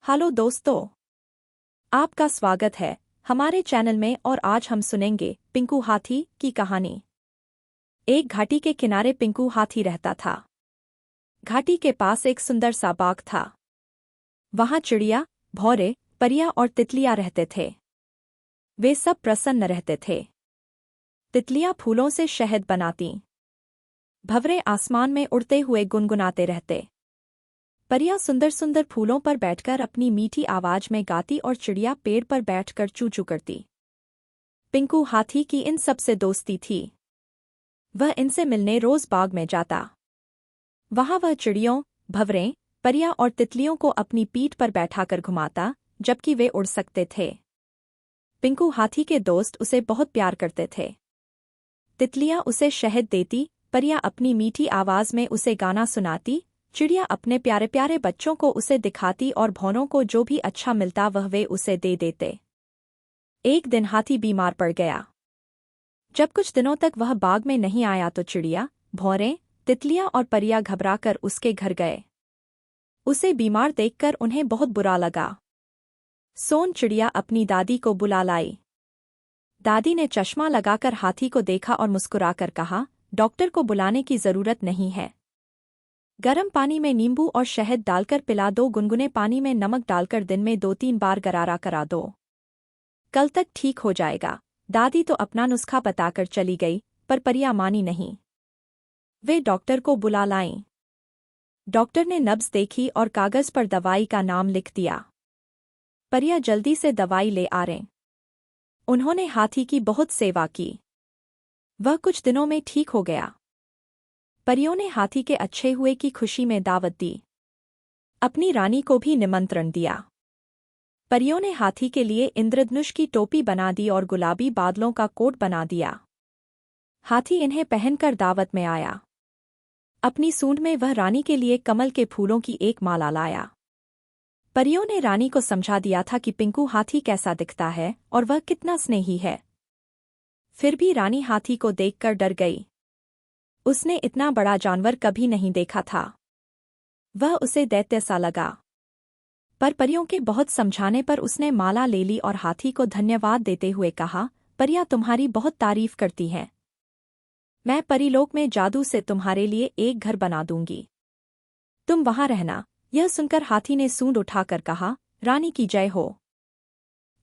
Hello दोस्तों, आपका स्वागत है हमारे चैनल में। और आज हम सुनेंगे पिंकू हाथी की कहानी। एक घाटी के किनारे पिंकू हाथी रहता था। घाटी के पास एक सुंदर सा बाग था। वहां चिड़िया, भौरे, परियां और तितलियां रहते थे। वे सब प्रसन्न रहते थे। तितलियां फूलों से शहद बनातीं। भंवरे आसमान में उड़ते हुए गुनगुनाते रहते। परियां सुंदर सुंदर फूलों पर बैठकर अपनी मीठी आवाज में गाती और चिड़िया पेड़ पर बैठकर चू चू करती। पिंकू हाथी की इन सबसे दोस्ती थी। वह इनसे मिलने रोज बाग में जाता। वहां वह चिड़ियों, भंवरों, परियां और तितलियों को अपनी पीठ पर बैठाकर घुमाता, जबकि वे उड़ सकते थे। पिंकू हाथी के दोस्त उसे बहुत प्यार करते थे। तितलियां उसे शहद देती, परियां अपनी मीठी आवाज में उसे गाना सुनाती, चिड़िया अपने प्यारे प्यारे बच्चों को उसे दिखाती और भौरों को जो भी अच्छा मिलता वह वे उसे दे देते। एक दिन हाथी बीमार पड़ गया। जब कुछ दिनों तक वह बाग में नहीं आया तो चिड़िया, भौरें, तितलियां और परियां घबराकर उसके घर गए। उसे बीमार देखकर उन्हें बहुत बुरा लगा। सोन चिड़िया अपनी दादी को बुला लाई। दादी ने चश्मा लगाकर हाथी को देखा और मुस्कुराकर कहा, डॉक्टर को बुलाने की जरूरत नहीं है। गर्म पानी में नींबू और शहद डालकर पिला दो। गुनगुने पानी में नमक डालकर दिन में 2-3 बार गरारा करा दो। कल तक ठीक हो जाएगा। दादी तो अपना नुस्खा बताकर चली गई, पर परियां मानी नहीं। वे डॉक्टर को बुला लाईं। डॉक्टर ने नब्ज देखी और कागज पर दवाई का नाम लिख दिया। परियां जल्दी से दवाई ले आ रहे। उन्होंने हाथी की बहुत सेवा की। वह कुछ दिनों में ठीक हो गया। परियों ने हाथी के अच्छे हुए की खुशी में दावत दी। अपनी रानी को भी निमंत्रण दिया। परियों ने हाथी के लिए इंद्रधनुष की टोपी बना दी और गुलाबी बादलों का कोट बना दिया। हाथी इन्हें पहनकर दावत में आया। अपनी सूंड में वह रानी के लिए कमल के फूलों की एक माला लाया। परियों ने रानी को समझा दिया था कि पिंकू हाथी कैसा दिखता है और वह कितना स्नेही है। फिर भी रानी हाथी को देखकर डर गई। उसने इतना बड़ा जानवर कभी नहीं देखा था। वह उसे दैत्य सा लगा। पर परियों के बहुत समझाने पर उसने माला ले ली और हाथी को धन्यवाद देते हुए कहा, परियां तुम्हारी बहुत तारीफ करती हैं। मैं परीलोक में जादू से तुम्हारे लिए एक घर बना दूंगी। तुम वहां रहना। यह सुनकर हाथी ने सूंड उठाकर कहा, रानी की जय हो।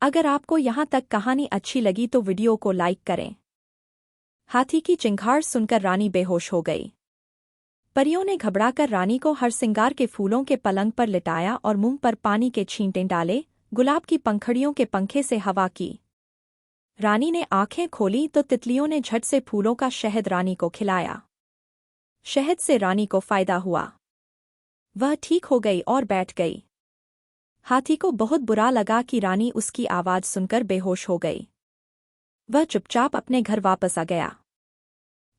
अगर आपको यहां तक कहानी अच्छी लगी तो वीडियो को लाइक करें। हाथी की चिंगाड़ सुनकर रानी बेहोश हो गई। परियों ने घबराकर रानी को हरसिंगार के फूलों के पलंग पर लिटाया और मुंह पर पानी के छींटे डाले, गुलाब की पंखड़ियों के पंखे से हवा की। रानी ने आंखें खोली तो तितलियों ने झट से फूलों का शहद रानी को खिलाया। शहद से रानी को फायदा हुआ। वह ठीक हो गई और बैठ गई। हाथी को बहुत बुरा लगा कि रानी उसकी आवाज सुनकर बेहोश हो गई। वह चुपचाप अपने घर वापस आ गया।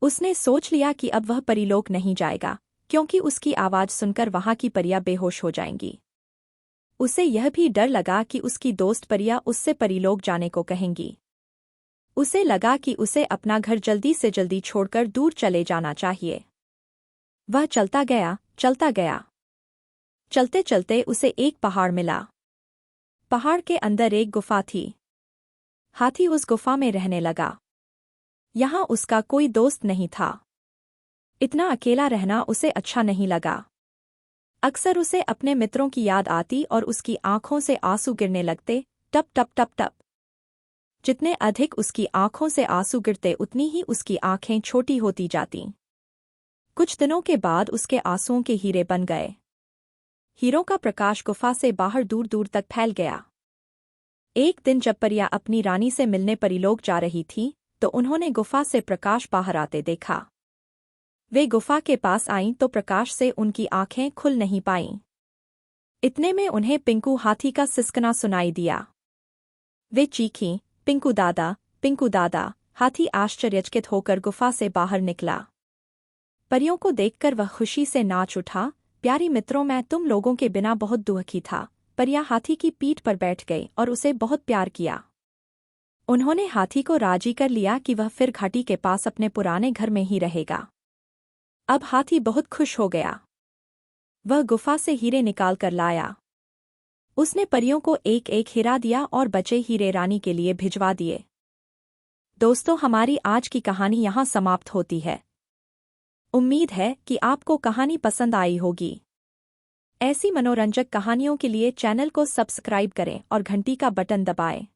उसने सोच लिया कि अब वह परीलोक नहीं जाएगा, क्योंकि उसकी आवाज सुनकर वहां की परियां बेहोश हो जाएंगी। उसे यह भी डर लगा कि उसकी दोस्त परियां उससे परीलोक जाने को कहेंगी। उसे लगा कि उसे अपना घर जल्दी से जल्दी छोड़कर दूर चले जाना चाहिए। वह चलता गया, चलता गया। चलते चलते उसे एक पहाड़ मिला। पहाड़ के अंदर एक गुफा थी। हाथी उस गुफा में रहने लगा। यहाँ उसका कोई दोस्त नहीं था। इतना अकेला रहना उसे अच्छा नहीं लगा। अक्सर उसे अपने मित्रों की याद आती और उसकी आंखों से आंसू गिरने लगते, टप टप टप टप। जितने अधिक उसकी आंखों से आंसू गिरते उतनी ही उसकी आंखें छोटी होती जातीं। कुछ दिनों के बाद उसके आंसुओं के हीरे बन गए। हीरों का प्रकाश गुफा से बाहर दूर दूर तक फैल गया। एक दिन जब परियां अपनी रानी से मिलने परीलोक जा रही थी तो उन्होंने गुफा से प्रकाश बाहर आते देखा। वे गुफा के पास आईं तो प्रकाश से उनकी आंखें खुल नहीं पाईं। इतने में उन्हें पिंकू हाथी का सिसकना सुनाई दिया। वे चीखीं, पिंकू दादा, पिंकू दादा। हाथी आश्चर्यचकित होकर गुफा से बाहर निकला। परियों को देखकर वह खुशी से नाच उठा, प्यारी मित्रों, मैं तुम लोगों के बिना बहुत दुखी था। परियां हाथी की पीठ पर बैठ गई और उसे बहुत प्यार किया। उन्होंने हाथी को राजी कर लिया कि वह फिर घाटी के पास अपने पुराने घर में ही रहेगा। अब हाथी बहुत खुश हो गया। वह गुफा से हीरे निकाल कर लाया। उसने परियों को एक एक हीरा दिया और बचे हीरे रानी के लिए भिजवा दिए। दोस्तों, हमारी आज की कहानी यहाँ समाप्त होती है। उम्मीद है कि आपको कहानी पसंद आई होगी। ऐसी मनोरंजक कहानियों के लिए चैनल को सब्सक्राइब करें और घंटी का बटन दबाएं।